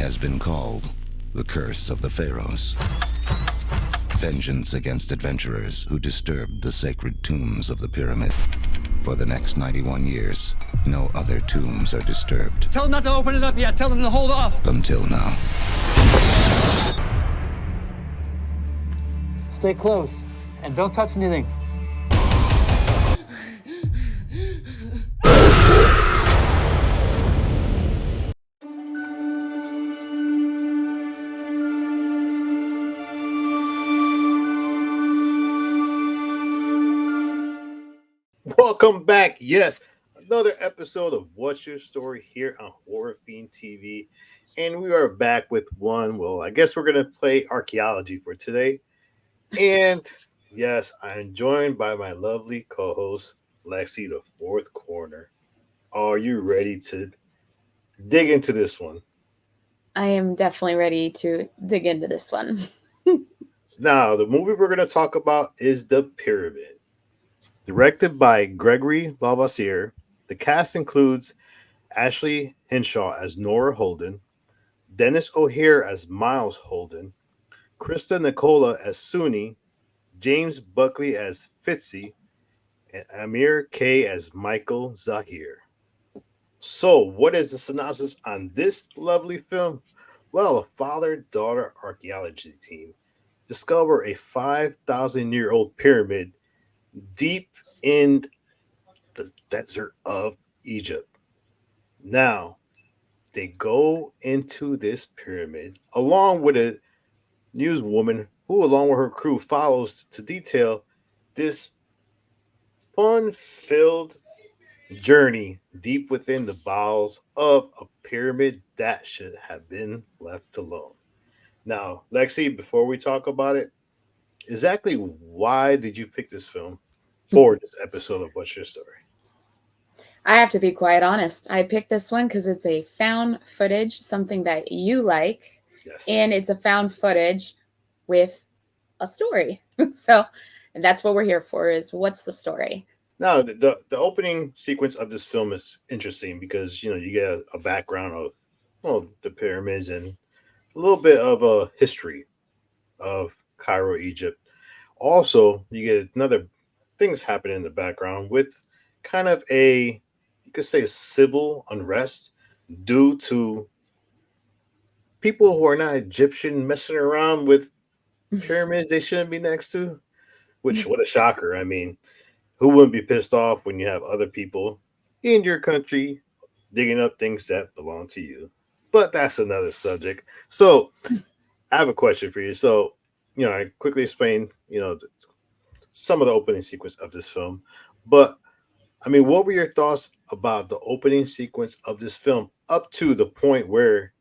has been called the Curse of the Pharaohs. Vengeance against adventurers who disturbed the sacred tombs of the pyramid. For the next 91 years, no other tombs are disturbed. Tell them not to open it up yet. Tell them to hold off. Until now. Stay close and don't touch anything. Welcome back. Yes, another episode of What's Your Story here on Horror Fiend TV. And we are back with one. Well, I guess we're going to play archaeology for today. And yes, I'm joined by my lovely co host, Lexi, the fourth corner. Are you ready to dig into this one? I am definitely ready to dig into this one. Now, the movie we're going to talk about is The Pyramid. Directed by Gregory Lavoisier, the cast includes Ashley Henshaw as Nora Holden, Dennis O'Hare as Miles Holden, Krista Nicola as Suni, James Buckley as Fitzy, and Amir K as Michael Zahir. So, what is the synopsis on this lovely film? Well, a father-daughter archaeology team discover a 5,000-year-old pyramid deep in the desert of Egypt. Now, they go into this pyramid along with a newswoman who, along with her crew, follows to detail this fun-filled journey deep within the bowels of a pyramid that should have been left alone. Now, Lexi, before we talk about it, exactly why did you pick this film for this episode of What's Your Story? I have to be quite honest. I picked this one because it's a found footage, something that you like, Yes. and it's a found footage with a story. So that's what we're here for, is what's the story? Now, the opening sequence of this film is interesting because, you get a background of, well, the pyramids and a little bit of a history of Cairo, Egypt. Also, you get another things happening in the background with kind of you could say, civil unrest due to people who are not Egyptian messing around with pyramids they shouldn't be next to. Which, what a shocker. I mean, who wouldn't be pissed off when you have other people in your country digging up things that belong to you? But that's another subject. So, I have a question for you. So, I quickly explained, some of the opening sequence of this film. But, I mean, what were your thoughts about the opening sequence of this film up to the point where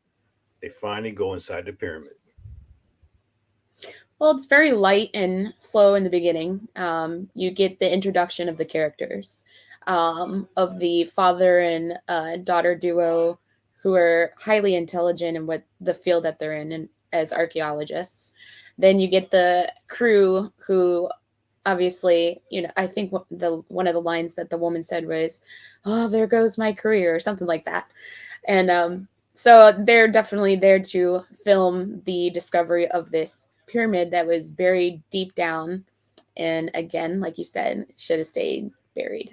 they finally go inside the pyramid? Well, it's very light and slow in the beginning. You get the introduction of the characters, of the father and daughter duo who are highly intelligent in what the field that they're in and as archaeologists. Then you get the crew who obviously, I think one of the lines that the woman said was, "Oh, there goes my career," or something like that. And so they're definitely there to film the discovery of this pyramid that was buried deep down. And again, like you said, should have stayed buried.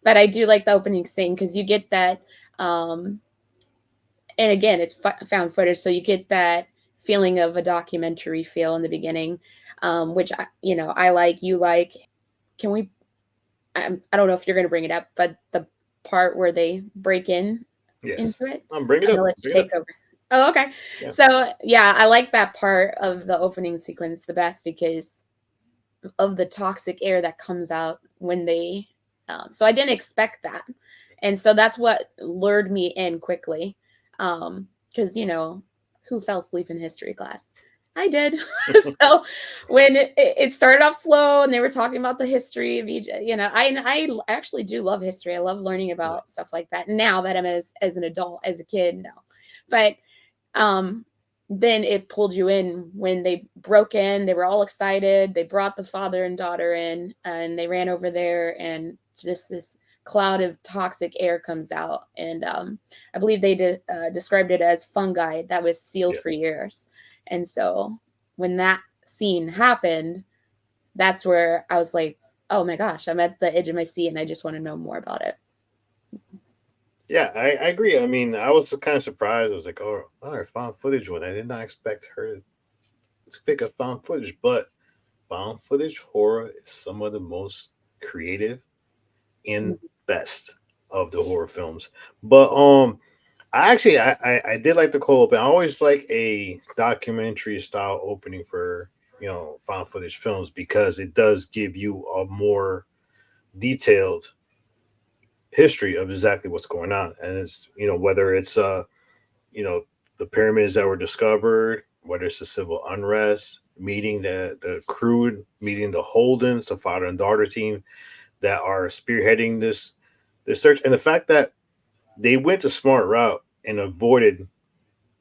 But I do like the opening scene because you get that, and again, it's found footage, so you get that feeling of a documentary feel in the beginning, which I like, you like. Can we? I don't know if you're going to bring it up, but the part where they break into it, I'm bringing it I'm up. gonna let you take over. Oh, okay. Yeah. So yeah, I like that part of the opening sequence the best because of the toxic air that comes out when they. So I didn't expect that, and so that's what lured me in quickly. Because who fell asleep in history class? I did. So when it started off slow and they were talking about the history of Egypt, I actually do love history. I love learning about stuff like that. Now that I'm as an adult, as a kid, no. But then it pulled you in when they broke in. They were all excited. They brought the father and daughter in and they ran over there, and just cloud of toxic air comes out, and I believe they described it as fungi that was sealed Yeah. for years. And so when that scene happened, that's where I was like, oh my gosh, I'm at the edge of my seat and I just want to know more about it. Yeah, I agree. I mean, I was kind of surprised. I was like, oh, another found footage one. I did not expect her to pick up found footage, but found footage horror is some of the most creative and best of the horror films. But I did like the cold open. I always like a documentary style opening for found footage films because it does give you a more detailed history of exactly what's going on, and it's whether it's you know the pyramids that were discovered, whether it's the civil unrest, meeting the crew, meeting the Holdens, the father and daughter team that are spearheading this search, and the fact that they went the smart route and avoided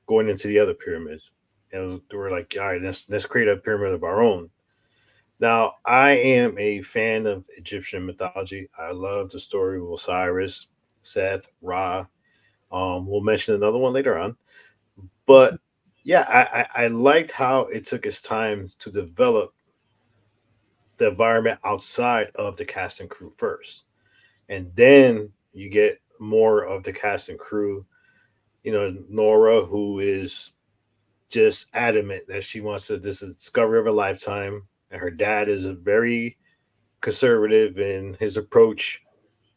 going into the other pyramids. And they were like, all right, let's create a pyramid of our own. Now, I am a fan of Egyptian mythology. I love the story of Osiris, Seth, Ra. We'll mention another one later on. But yeah, I liked how it took its time to develop the environment outside of the cast and crew first. And then you get more of the cast and crew. Nora, who is just adamant that she wants to this is the discovery of a lifetime, and her dad is a very conservative in his approach.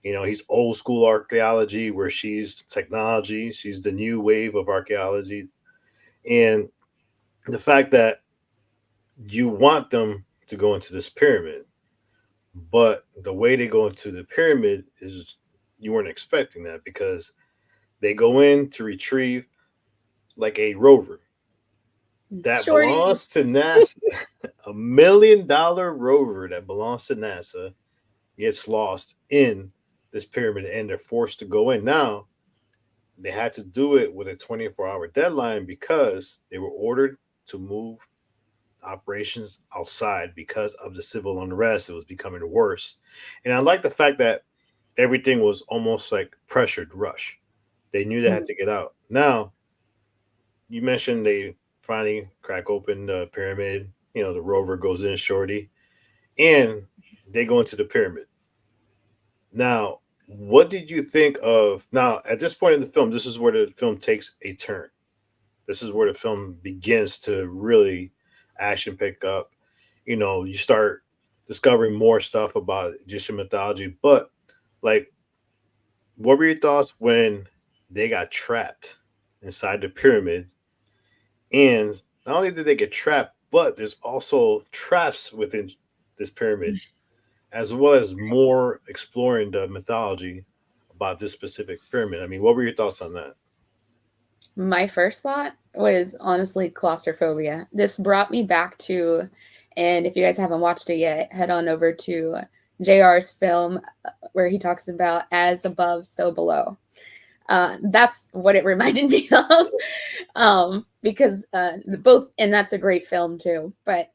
He's old school archaeology, where she's technology. She's the new wave of archaeology, and the fact that you want them to go into this pyramid, but the way they go into the pyramid is you weren't expecting that because they go in to retrieve like a rover that Shorty. belongs to NASA. $1 million rover that belongs to NASA gets lost in this pyramid and they're forced to go in. Now, they had to do it with a 24-hour deadline because they were ordered to move operations outside because of the civil unrest. It was becoming worse. And I like the fact that everything was almost like pressured rush. They knew they had to get out. Now, you mentioned they finally crack open the pyramid. The rover goes in shorty, and they go into the pyramid. Now, what did you think of? Now, at this point in the film, this is where the film takes a turn. This is where the film begins to really action pick up. You start discovering more stuff about Egyptian mythology. But, like, what were your thoughts when they got trapped inside the pyramid? And not only did they get trapped, but there's also traps within this pyramid, as well as more exploring the mythology about this specific pyramid. I mean, what were your thoughts on that? My first thought was honestly claustrophobia. This brought me back to, and if you guys haven't watched it yet, head on over to JR's film where he talks about as above, so below. That's what it reminded me of, because both, and that's a great film too. But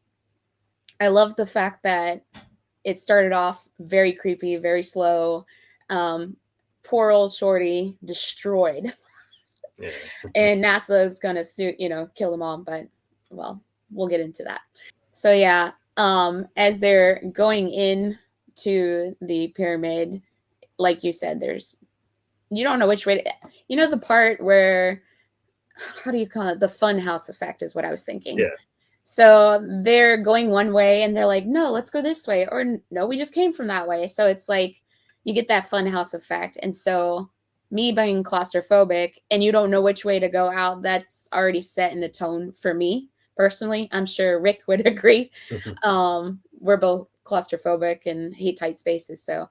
I love the fact that it started off very creepy, very slow. Poor old Shorty destroyed, Yeah. and NASA is gonna kill them all. But well, we'll get into that. So yeah, as they're going in to the pyramid, like you said, you don't know which way to, the part where, how do you call it? The fun house effect is what I was thinking. Yeah. So they're going one way and they're like, no, let's go this way. Or no, we just came from that way. So it's like you get that fun house effect. And so me being claustrophobic and you don't know which way to go out, that's already set in a tone for me personally. I'm sure Rick would agree. We're both claustrophobic and hate tight spaces. So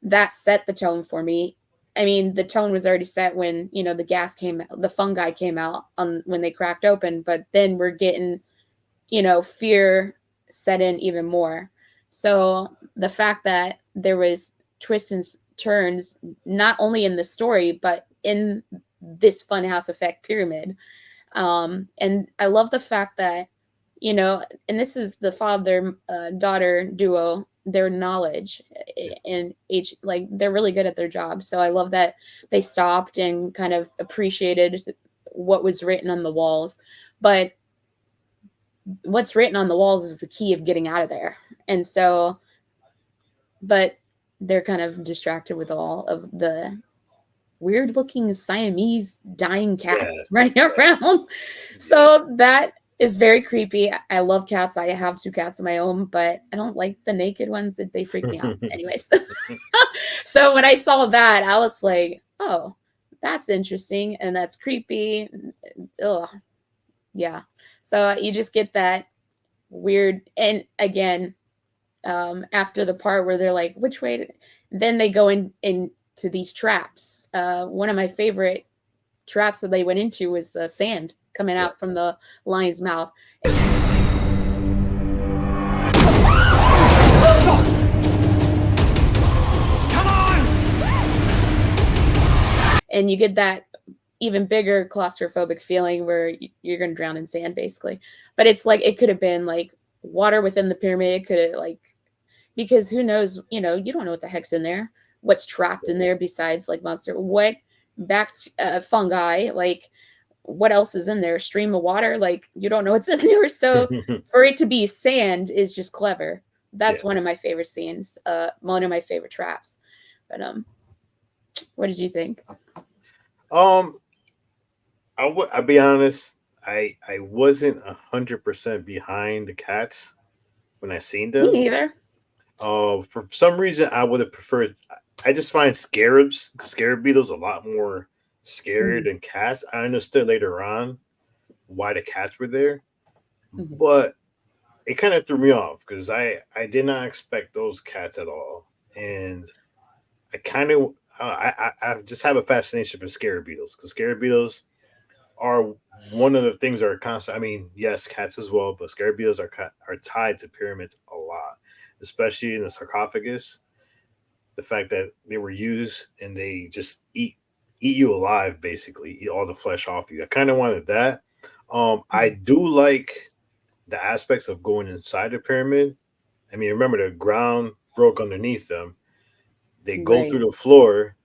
that set the tone for me. I mean, the tone was already set when, the gas came out, the fungi came out on when they cracked open, but then we're getting, fear set in even more. So the fact that there was twists and turns, not only in the story, but in this funhouse effect pyramid. And I love the fact that, and this is the father daughter duo their knowledge and like they're really good at their job. So I love that they stopped and kind of appreciated what was written on the walls. But what's written on the walls is the key of getting out of there. And so, but they're kind of distracted with all of the weird looking Siamese dying cats running around. So that is very creepy. I love cats. I have 2 cats of my own, but I don't like the naked ones. They freak me out. Anyways. So when I saw that, I was like, oh, that's interesting. And that's creepy. Ugh. Yeah. So you just get that weird. And again, after the part where they're like, which way? Then they go into these traps. One of my favorite traps that they went into was the sand coming out from the lion's mouth. Come on! And you get that even bigger claustrophobic feeling where you're going to drown in sand, basically. But it's like, it could have been like water within the pyramid. It could have like, because who knows, you don't know what the heck's in there. What's trapped in there besides like monster, what fungi, like what else is in there? A stream of water, like you don't know what's in there. So for it to be sand is just clever. That's one of my favorite scenes, one of my favorite traps. But what did you think? I'll be honest, I wasn't 100% behind the cats when I seen them. Me either. For some reason I would have preferred, I just find scarab beetles a lot more scarier than cats. I understood later on why the cats were there, but it kind of threw me off because I did not expect those cats at all. And I kind of I just have a fascination for scarab beetles because scarab beetles are one of the things that are constant. I mean, yes, cats as well, but scarab beetles are tied to pyramids a lot, especially in the sarcophagus. The fact that they were used and they just eat you alive, basically, eat all the flesh off you. I kind of wanted that. I do like the aspects of going inside the pyramid. I mean, remember the ground broke underneath them. They go through the floor.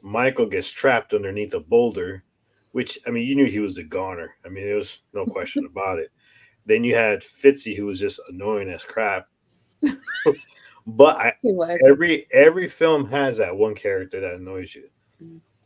Michael gets trapped underneath a boulder, which, I mean, you knew he was a goner. I mean, there was no question about it. Then you had Fitzy, who was just annoying as crap. But every film has that one character that annoys you.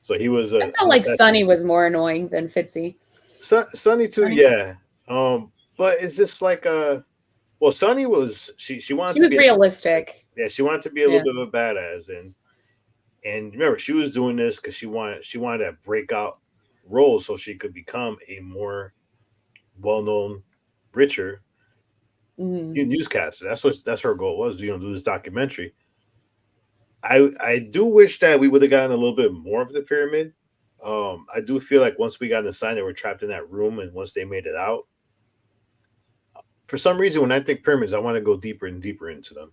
So he was. I felt like Sonny was more annoying than Fitzy. Sonny too, yeah. But it's just like well, Sonny was she wanted. She was realistic. She wanted to be a little bit of a badass, and remember she was doing this because she wanted to break out role so she could become a more well-known, richer newscaster. That's her goal was, do this documentary. I do wish that we would have gotten a little bit more of the pyramid. I do feel like once we got inside, they were trapped in that room, and once they made it out, for some reason, when I think pyramids, I want to go deeper and deeper into them.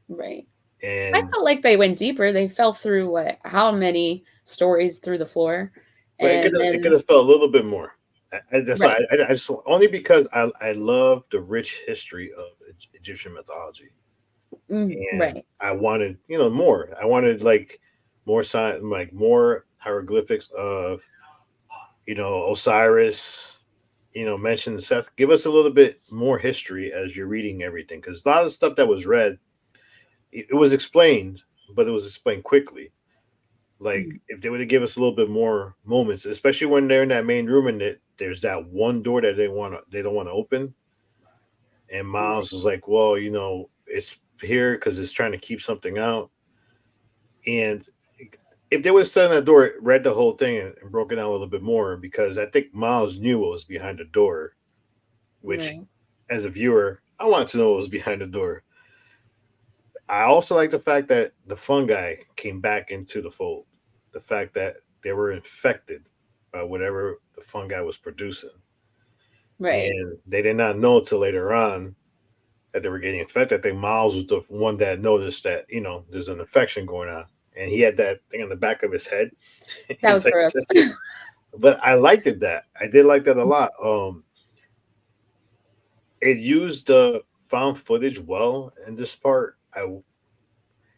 Right. And I felt like they went deeper. They fell through how many stories through the floor? It could have felt a little bit more. I just only because I love the rich history of Egyptian mythology. And I wanted, more. I wanted like more more hieroglyphics of, Osiris, mention Seth. Give us a little bit more history as you're reading everything, because a lot of stuff that was read, it was explained, but it was explained quickly. Like if they would give us a little bit more moments, especially when they're in that main room and there's that one door that they don't want to open, and Miles is like, well, it's here because it's trying to keep something out. And if they would have said that door, read the whole thing and broken down a little bit more, because I think Miles knew what was behind the door, which as a viewer, I wanted to know what was behind the door. I also like the fact that the fungi came back into the fold. The fact that they were infected by whatever the fungi was producing. Right. And they did not know until later on that they were getting infected. I think Miles was the one that noticed that, there's an infection going on. And he had that thing on the back of his head. That was gross. But I liked it that. I did like that a lot. It used the found footage well in this part. I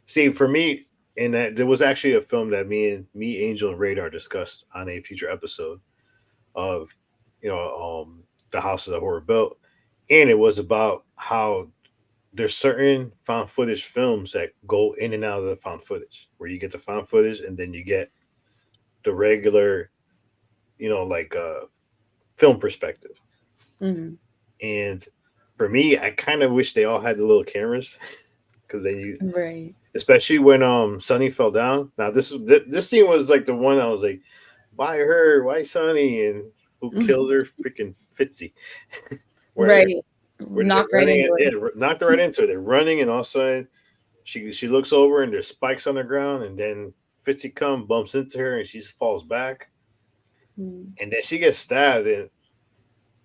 see for me, and that there was actually a film that me, Angel, and Radar discussed on a future episode of, the houses that horror built, and it was about how there's certain found footage films that go in and out of the found footage, where you get the found footage and then you get the regular, like film perspective. Mhm. And for me, I kind of wish they all had the little cameras because then you, Right. especially when Sonny fell down. Now this scene was like the one I was like, why her? Why Sonny? And who killed her? Freaking Fitzy. where Right. where they're Knocked right running into it, it. yeah, knocked her right into it. They're running, and all of a sudden she looks over and there's spikes on the ground, and then Fitzy bumps into her, and she falls back, Mm. and then she gets stabbed, and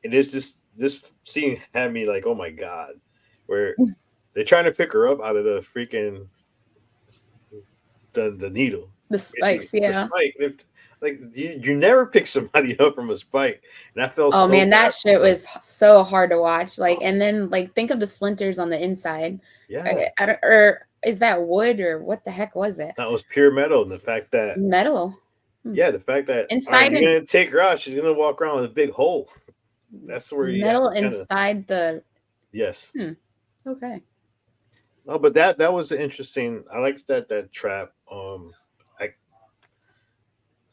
it is this scene had me like, oh my god, where they're trying to pick her up out of the freaking the needle. The spikes, The yeah. spike. Like you never pick somebody up from a spike, and I felt Oh so man, bad that for shit them. was so hard to watch. Like, and then like think of the splinters on the inside. Yeah, I don't, or is that wood or what the heck was it? that was pure metal, and the fact that Metal. Hmm. the fact that all right, Inside you're and gonna take her out, she's gonna walk around with a big hole. That's where you have metal to kind of inside the. yes. Hmm. Okay. No, but that was interesting. I liked that trap. I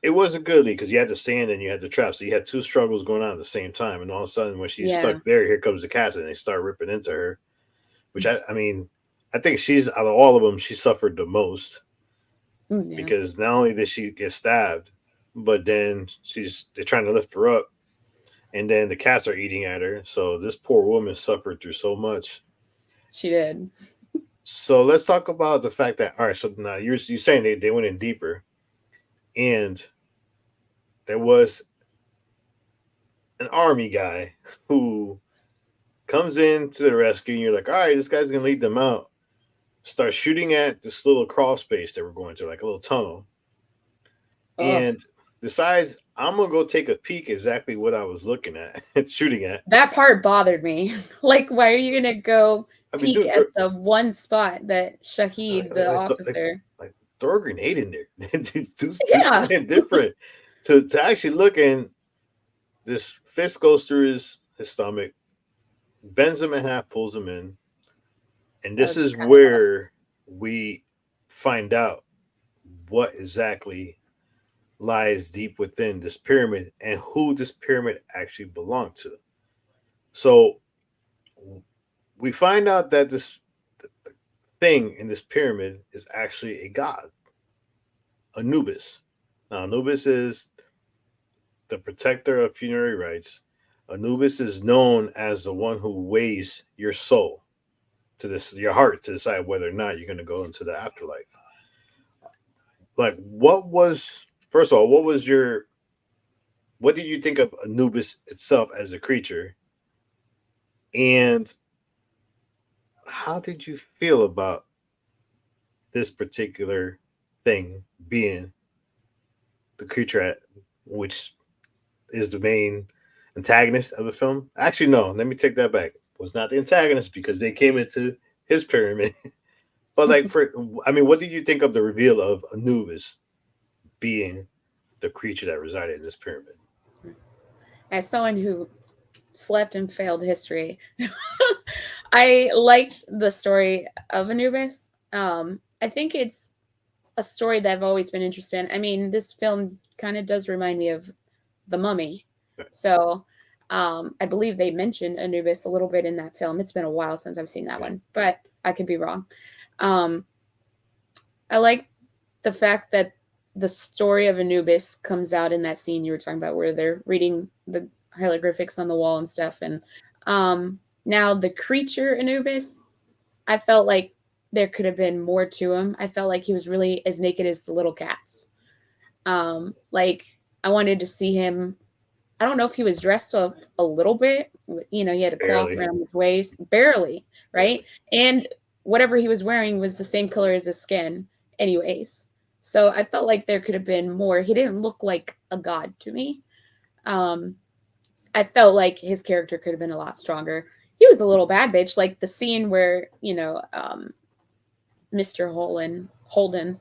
it wasn't good because you had the sand and you had the trap, so you had two struggles going on at the same time. And all of a sudden, when she's Yeah. stuck there, here comes the cats and they start ripping into her. Which I mean, I think she's out of all of them, she suffered the most Mm, yeah. because not only did she get stabbed, but then they're trying to lift her up, and then the cats are eating at her. So this poor woman suffered through so much. She did. So let's talk about the fact that all right. So now you're saying they went in deeper, and there was an army guy who comes in to the rescue, and you're like, all right, this guy's gonna lead them out. Start shooting at this little crawl space that we're going to, like a little tunnel, Oh, and decides I'm gonna go take a peek exactly what I was looking at, shooting at. that part bothered me. Like, why are you gonna go I mean, peek dude, at the one spot that Shahid, the like, officer? like throw a grenade in there, do Yeah. something different. To actually look in, this fist goes through his stomach, bends him in half, pulls him in, and That this was is kind of awesome. where we find out what exactly lies deep within this pyramid and who this pyramid actually belonged to. So we find out that the thing in this pyramid is actually a god, Anubis. Now, Anubis is the protector of funerary rites. Anubis is known as the one who weighs your soul to your heart to decide whether or not you're going to go into the afterlife. Like, first of all, what did you think of Anubis itself as a creature? And how did you feel about this particular thing being the creature which is the main antagonist of the film? Actually, no, let me take that back. It was not the antagonist because they came into his pyramid. But what did you think of the reveal of Anubis being the creature that resided in this pyramid? As someone who slept and failed history, I liked the story of Anubis. I think it's a story that I've always been interested in. I mean, this film kind of does remind me of The Mummy. So I believe they mentioned Anubis a little bit in that film. It's been a while since I've seen that one, but I could be wrong. I like the fact that the story of Anubis comes out in that scene you were talking about where they're reading the hieroglyphics on the wall and stuff. And now the creature Anubis, I felt like there could have been more to him. I felt like he was really as naked as the little cats. Like I wanted to see him. I don't know if he was dressed up a little bit. He had a cloth Barely. around his waist, barely, right? And whatever he was wearing was the same color as his skin, anyways. So I felt like there could have been more. He didn't look like a god to me. I felt like his character could have been a lot stronger. He was a little bad bitch, like the scene where Mr. Holden.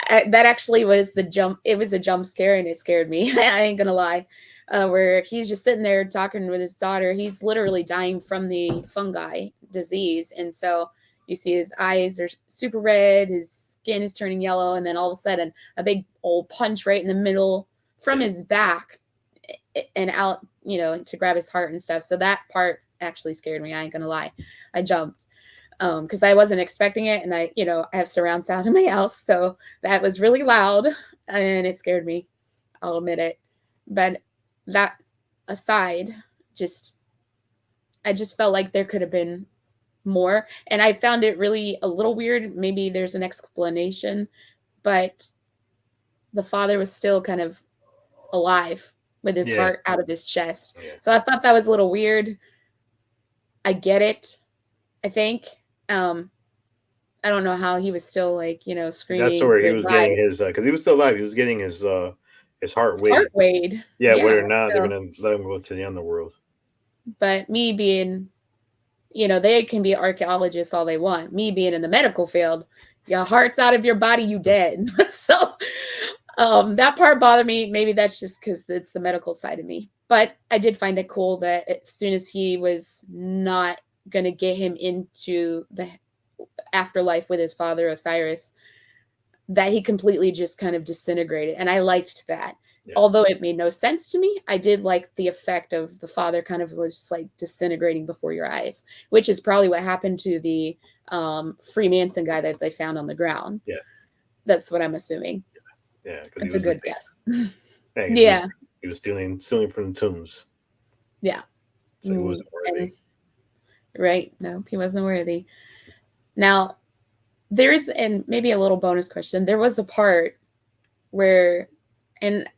That actually was the jump. It was a jump scare, and it scared me. I ain't gonna lie. Where he's just sitting there talking with his daughter. He's literally dying from the fungi disease, and so you see his eyes are super red, his skin is turning yellow, and then all of a sudden, a big old punch right in the middle from his back and out, to grab his heart and stuff. So that part actually scared me. I ain't gonna lie. I jumped. Because I wasn't expecting it, and I have surround sound in my house, so that was really loud, and it scared me. I'll admit it. But that aside, I just felt like there could have been more, and I found it really a little weird. Maybe there's an explanation, but the father was still kind of alive with his heart out of his chest. Yeah. So I thought that was a little weird. I get it, I think. I don't know how he was still screaming. That's where he was getting his because he was still alive. He was getting his heart weighed. Heart weighed. Yeah, whether or not they're gonna let him go to the underworld. But me being, they can be archaeologists all they want. Me being in the medical field, your heart's out of your body, you dead. So that part bothered me. Maybe that's just because it's the medical side of me. But I did find it cool that as soon as he was not going to get him into the afterlife with his father Osiris, that he completely just kind of disintegrated, and I liked that. Although it made no sense to me, I did like the effect of the father kind of just like disintegrating before your eyes, which is probably what happened to the Freemason guy that they found on the ground. That's what I'm assuming. That's a good guess. He was stealing from the tombs. So he wasn't worthy. Right. No, he wasn't worthy. Now, there's, and maybe a little bonus question, there was a part where, and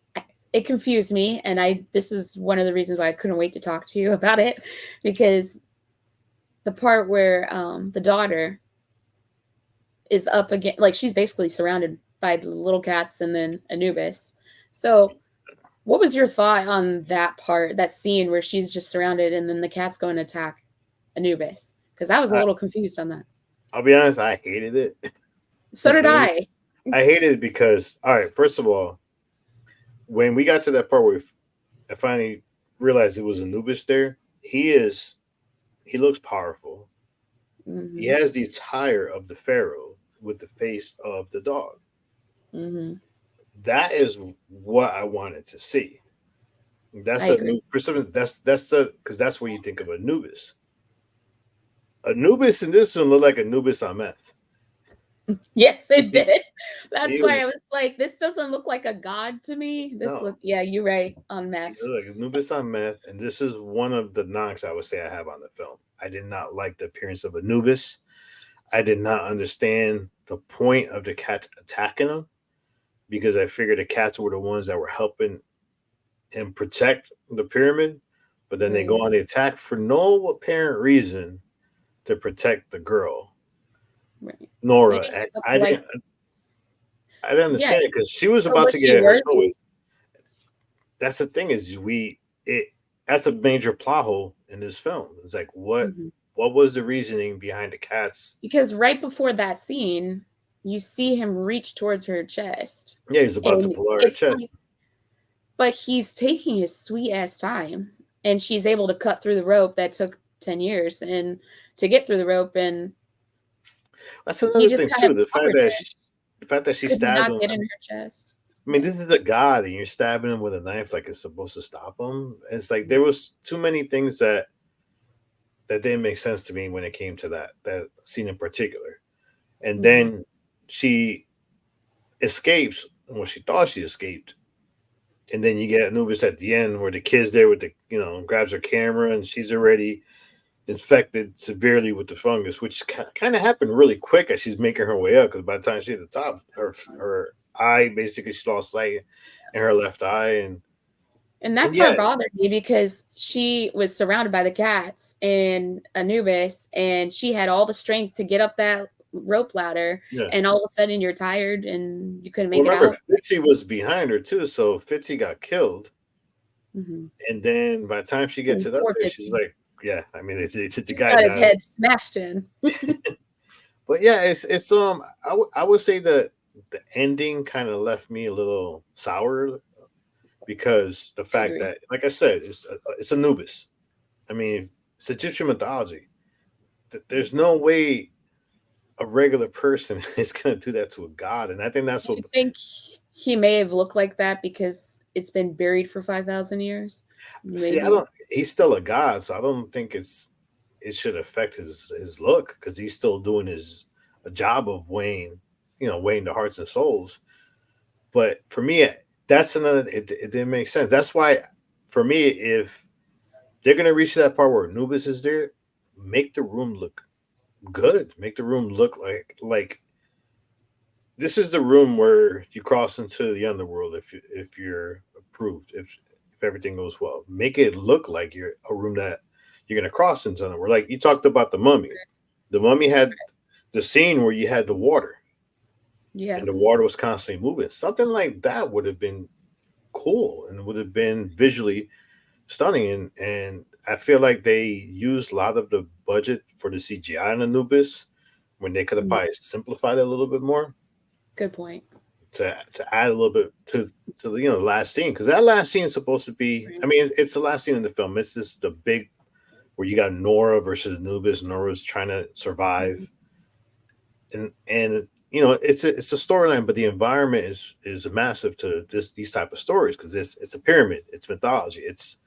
it confused me, and this is one of the reasons why I couldn't wait to talk to you about it, because the part where the daughter is up again, like she's basically surrounded by the little cats and then Anubis. So what was your thought on that part, that scene where she's just surrounded and then the cats go and attack Anubis? Because I was a little confused on that. I'll be honest, I hated it. So did I. I hated it because, all right, first of all, when we got to that part where I finally realized it was Anubis there, he looks powerful. Mm-hmm. He has the attire of the pharaoh with the face of the dog. Mm-hmm. That is what I wanted to see. That's because that's where you think of Anubis. Anubis in this one looked like Anubis on meth. Yes, it did. That's why I was like, this doesn't look like a god to me. You're right, on meth. Like Anubis on meth, and this is one of the knocks I would say I have on the film. I did not like the appearance of Anubis. I did not understand the point of the cats attacking him, because I figured the cats were the ones that were helping him protect the pyramid, but then they go on the attack for no apparent reason to protect the girl. Right. Nora, I didn't understand it because she was about to get her soul. That's the thing, is that's a major plot hole in this film. It's like, what was the reasoning behind the cats? Because right before that scene, you see him reach towards her chest. Yeah, he's about to pull her chest. But he's taking his sweet ass time, and she's able to cut through the rope that took 10 years and to get through the rope. And that's another thing too. The fact that she stabbed him. Get in her chest. I mean, this is a god, and you're stabbing him with a knife like it's supposed to stop him. It's like there was too many things that didn't make sense to me when it came to that scene in particular. And then she escapes, well, she thought she escaped. And then you get Anubis at the end where the kid's there with grabs her camera, and she's already infected severely with the fungus, which kind of happened really quick as she's making her way up, because by the time she's at the top, her eye, basically she lost sight in her left eye. And that part bothered me because she was surrounded by the cats and Anubis, and she had all the strength to get up that rope ladder, and all of a sudden you're tired and you couldn't make it out. Fitzy was behind her too, so Fitzy got killed. And then by the time she gets it up there, she's like, I mean, the guy got his head smashed in. But yeah, it's I would say that the ending kind of left me a little sour because the I fact agree. that, like I said, it's Anubis. I mean, it's Egyptian mythology. There's no way a regular person is going to do that to a god, and I think that's what. I think he may have looked like that because it's been buried for 5,000 years. See, I Maybe. don't. He's still a god, so I don't think it should affect his look because he's still doing his a job of weighing, weighing the hearts and souls. But for me, that's another. It didn't make sense. That's why, for me, if they're gonna reach that part where Anubis is there, make the room look good. Make the room look like this is the room where you cross into the underworld if you're approved, if everything goes well. Make it look like you're a room that you're gonna cross into the underworld. Like you talked about the mummy. The mummy had the scene where you had the water Yeah. and the water was constantly moving. Something like that would have been cool and would have been visually stunning. And I feel like they used a lot of the budget for the CGI on Anubis when they could have Mm, probably simplified it a little bit more good point. to add a little bit to the the last scene, because that last scene is supposed to be, Right. I mean, it's the last scene in the film. It's just the big where you got Nora versus Anubis. Nora's trying to survive, Mhm. and it's a storyline, but the environment is massive to these type of stories because it's a pyramid, it's mythology, it's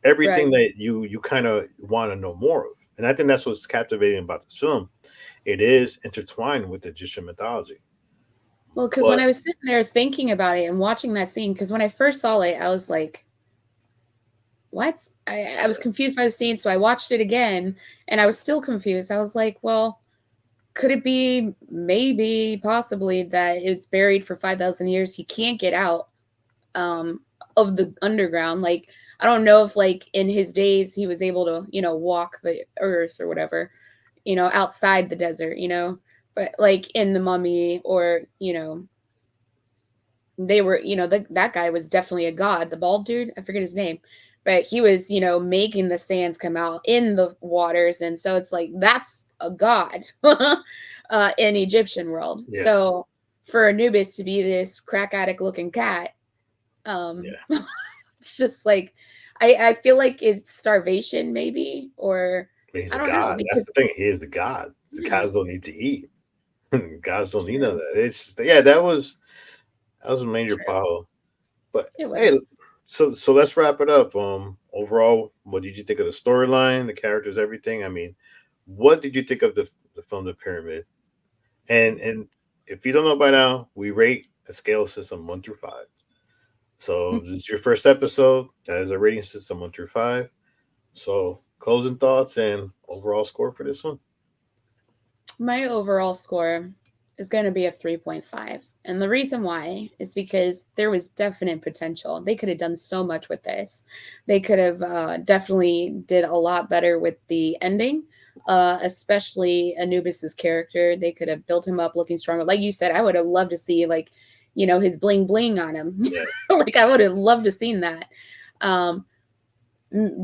everything Right. that you kind of want to know more of. And I think that's what's captivating about this film. It is intertwined with Egyptian mythology. Well, because when But I was sitting there thinking about it and watching that scene, because when I first saw it, I was like, what? I was confused by the scene. So I watched it again and I was still confused. I was like, well, could it be maybe possibly that it's buried for 5,000 years? He can't get out um, of the underground. Like, I don't know if, like, in his days, he was able to, walk the earth or whatever, outside the desert, but like in the mummy or, they were, that guy was definitely a god, the bald dude, I forget his name, but he was, making the sands come out in the waters. And so it's like, that's a god in Egyptian world. yeah, So for Anubis to be this crack addict looking cat, yeah, it's just like, I feel like it's starvation maybe, or he's I a don't know, god. That's because the thing. He is the god. The yeah, gods don't need to eat. Gods don't need none of true, that. It's just, yeah, that was a major true. pile. But It hey, was. so let's wrap it up. Overall, what did you think of the storyline, the characters, everything? I mean, what did you think of the film The Pyramid? And if you don't know by now, we rate a scale system 1 through 5. So this is your first episode. That is a rating system 1 through 5. So closing thoughts and overall score for this one. My overall score is going to be a 3.5. And the reason why is because there was definite potential. They could have done so much with this. They could have definitely did a lot better with the ending, especially Anubis's character. They could have built him up looking stronger. Like you said, I would have loved to see like, his bling bling on him. Yeah, Like I would have loved to seen that. Um,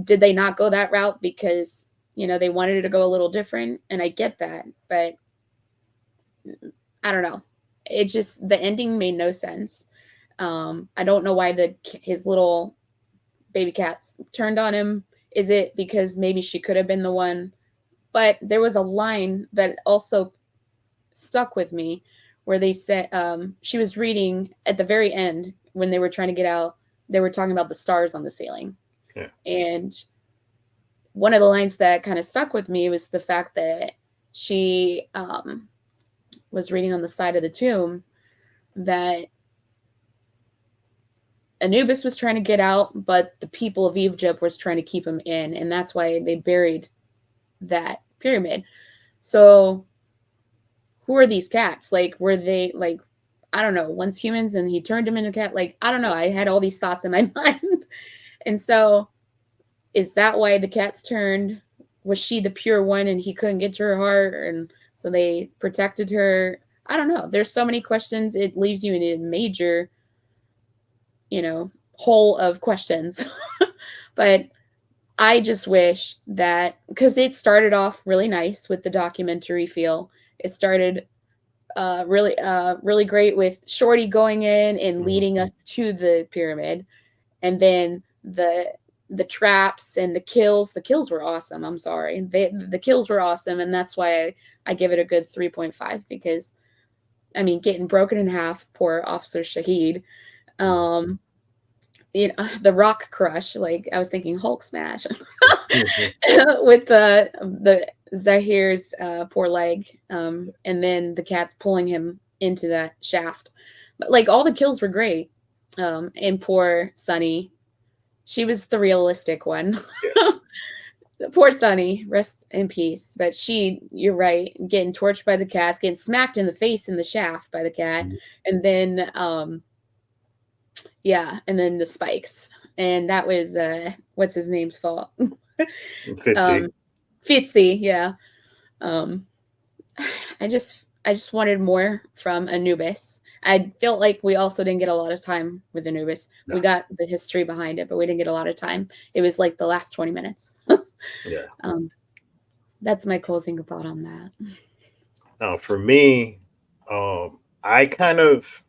did they not go that route because they wanted it to go a little different? And I get that, but I don't know. It just the ending made no sense. I don't know why his little baby cats turned on him. Is it because maybe she could have been the one? But there was a line that also stuck with me where they said she was reading at the very end when they were trying to get out. They were talking about the stars on the ceiling, yeah, and one of the lines that kind of stuck with me was the fact that she was reading on the side of the tomb that Anubis was trying to get out, but the people of Egypt was trying to keep him in, and that's why they buried that pyramid. So, who are these cats? Like, were they like, I don't know, once humans and he turned him into a cat? Like, I don't know. I had all these thoughts in my mind, and so is that why the cats turned? Was she the pure one and he couldn't get to her heart, and so they protected her? I don't know. There's so many questions. It leaves you in a major hole of questions. But I just wish that because it started off really nice with the documentary feel, It started really great with Shorty going in and leading us to the pyramid, and then the traps and the kills. The kills were awesome. I'm sorry, the kills were awesome, and that's why I give it a good 3.5, because I mean, getting broken in half, poor Officer Shahid. You know, the rock crush, like I was thinking Hulk smash with the Zahir's poor leg, and then the cats pulling him into that shaft. But like all the kills were great, and poor Sunny, she was the realistic one. Yes. Poor Sunny, rest in peace. But you're right, getting torched by the cats, getting smacked in the face in the shaft by the cat, and then yeah, and then the spikes. And that was what's his name's fault? Fitzy. Fitzy, yeah. I just wanted more from Anubis. I felt like we also didn't get a lot of time with Anubis. No. We got the history behind it, but we didn't get a lot of time. It was like the last 20 minutes. Yeah. That's my closing thought on that. Now, for me, I kind of,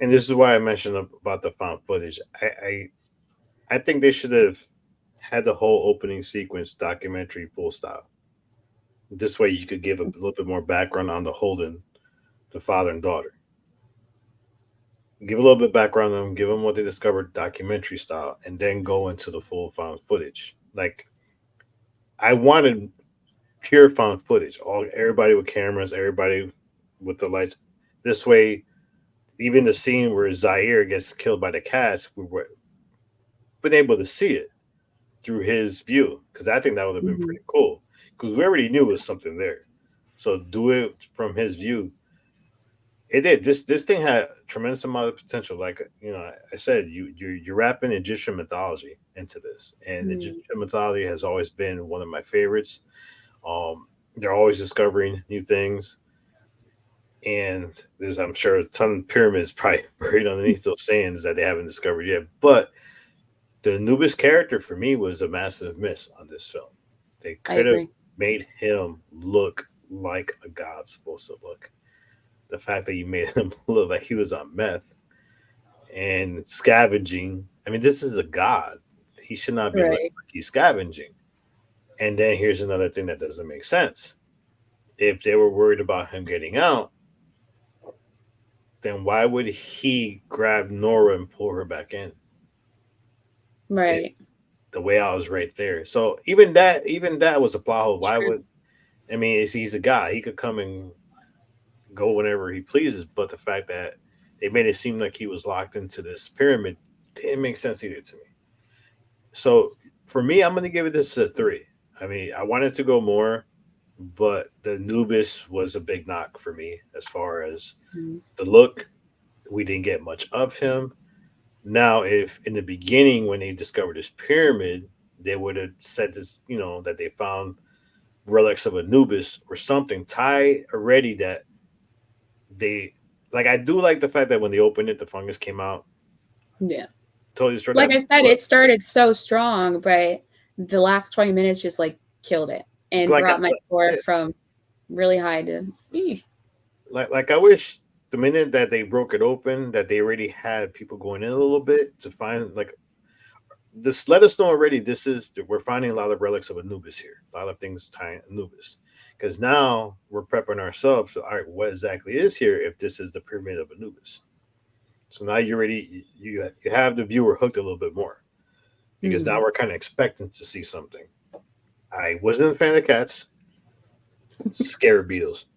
and this is why I mentioned about the found footage. I think they should have had the whole opening sequence documentary full stop. This way, you could give a little bit more background on the Holden, the father and daughter. Give a little bit of background on them, give them what they discovered documentary style, and then go into the full found footage. Like, I wanted pure found footage. Everybody with cameras, everybody with the lights. This way, even the scene where Zaire gets killed by the cats, we were been able to see it through his view, because I think that would have been pretty cool. Because we already knew there was something there, so do it from his view. It did. This thing had a tremendous amount of potential. Like, you know, I said, you're wrapping Egyptian mythology into this, and Egyptian mythology has always been one of my favorites. They're always discovering new things, and there's, I'm sure, a ton of pyramids probably buried underneath those sands that they haven't discovered yet. But the Anubis character for me was a massive miss on this film. They could have made him look like a god supposed to look. The fact that you made him look like he was on meth and scavenging. I mean, this is a god. He should not be looking like he's scavenging. And then here's another thing that doesn't make sense. If they were worried about him getting out, then why would he grab Nora and pull her back in? Right. The way I was right there. So even that was a plot hole. Why would, I mean, he's a guy. He could come and go whenever he pleases. But the fact that they made it seem like he was locked into this pyramid didn't make sense either to me. So for me, I'm going to give it this a 3. I mean, I wanted to go more, but the Anubis was a big knock for me as far as the look. We didn't get much of him. Now, if in the beginning, when they discovered this pyramid, they would have said this, you know, that they found relics of Anubis or something, tie already that they, like, I do like the fact that when they opened it, the fungus came out. Yeah. Totally struck. Like I said, it started so strong, but the last 20 minutes just like killed it and brought my score from really high to like I wish the minute that they broke it open that they already had people going in a little bit to find, like, this. Let us know already. We're finding a lot of relics of Anubis here, a lot of things tying Anubis, because now we're prepping ourselves. All right, what exactly is here if this is the pyramid of Anubis? So now you're ready. You have the viewer hooked a little bit more, because now we're kind of expecting to see something. I wasn't a fan of cats. Scarab beetles.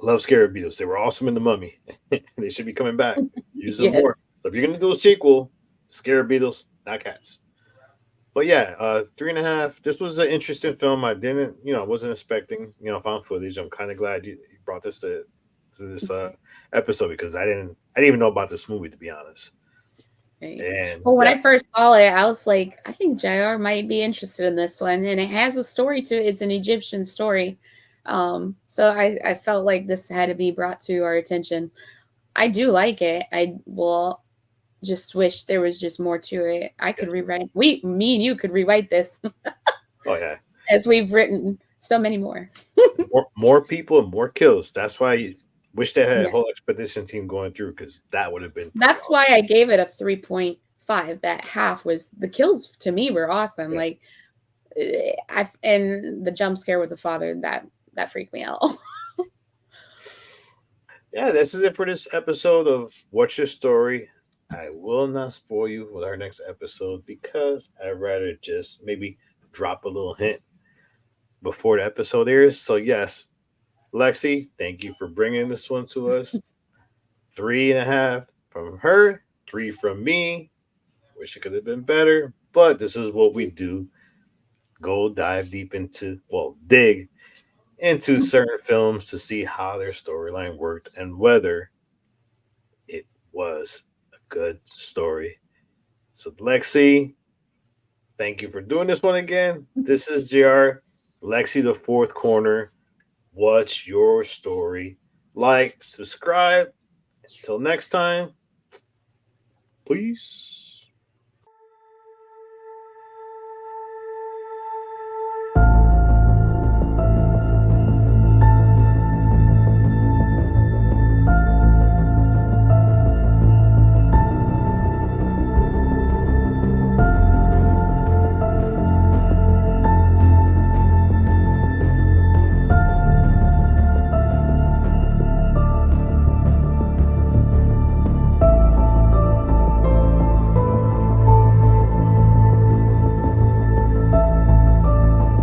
Love scarab beetles. They were awesome in The Mummy. They should be coming back. Use them more. So if you're going to do a sequel, scarab beetles, not cats. But yeah, 3.5. This was an interesting film. I wasn't expecting, found footage. I'm kind of glad you brought this to this episode, because I didn't even know about this movie, to be honest. Right. And when I first saw it, I was like, I think JR might be interested in this one, and it has a story to it. It's an Egyptian story. So I felt like this had to be brought to our attention. I do like it. I will just wish there was just more to it. I could rewrite. Me and you could rewrite this. Oh yeah. As we've written So many more. more people and more kills. That's why you wish they had a Yeah. whole expedition team going through, because that would have been That's awesome. why I gave it a 3.5. That half was the kills to me were awesome. Yeah. Like and the jump scare with the father that freaked me out. Yeah, this is it for this episode of What's Your Story. I will not spoil you with our next episode because I'd rather just maybe drop a little hint before the episode airs. So, yes, Lexi, thank you for bringing this one to us. 3.5 from her, 3 from me. Wish it could have been better, but this is what we do. Go dive deep into, dig into certain films to see how their storyline worked and whether it was a good story. So, Lexi, thank you for doing this one again. This is JR, Lexi, the fourth corner. What's your story? Like, subscribe. Until next time, peace.